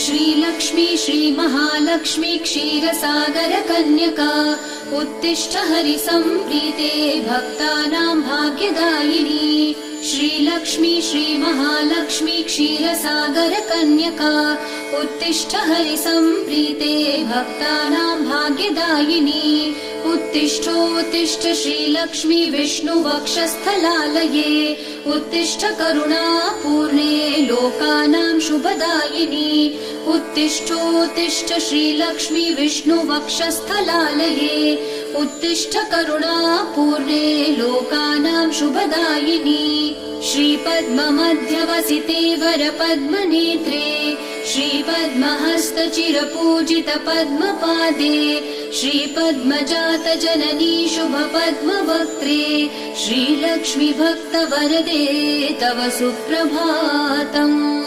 श्रीलक्ष्मी श्रीमहालक्ष्मी क्षीरसागर कन्यका उत्तिष्ठ हरिसम्प्रीते भक्तानां भाग्यदायिनी। श्रीलक्ष्मी श्रीमहालक्ष्मी क्षीरसागर कन्यका उत्तिष्ठ हरिसम्प्रीते भक्तानां भाग्यदायिनी। उत्तिष्ठोत्तिष्ठ श्रीलक्ष्मी विष्णुवक्षस्थलालये उत्तिष्ठ करुणापूर्णे लोकानां शुभदायिनी। उत्तिष्ठोत्तिष्ठ श्रीलक्ष्मी विष्णुवक्षस्थलालये उत्तिष्ठ करुणापूर्णे लोकानां शुभदायिनी। श्रीपद्ममध्यवसिते वरपद्मनेत्रे श्रीपद्महस्तचिरपूजित पद्मपादे श्रीपद्मजात जननी शुभपद्मवक्त्रे श्रीलक्ष्मी भक्तवरदे तव सुप्रभातम्।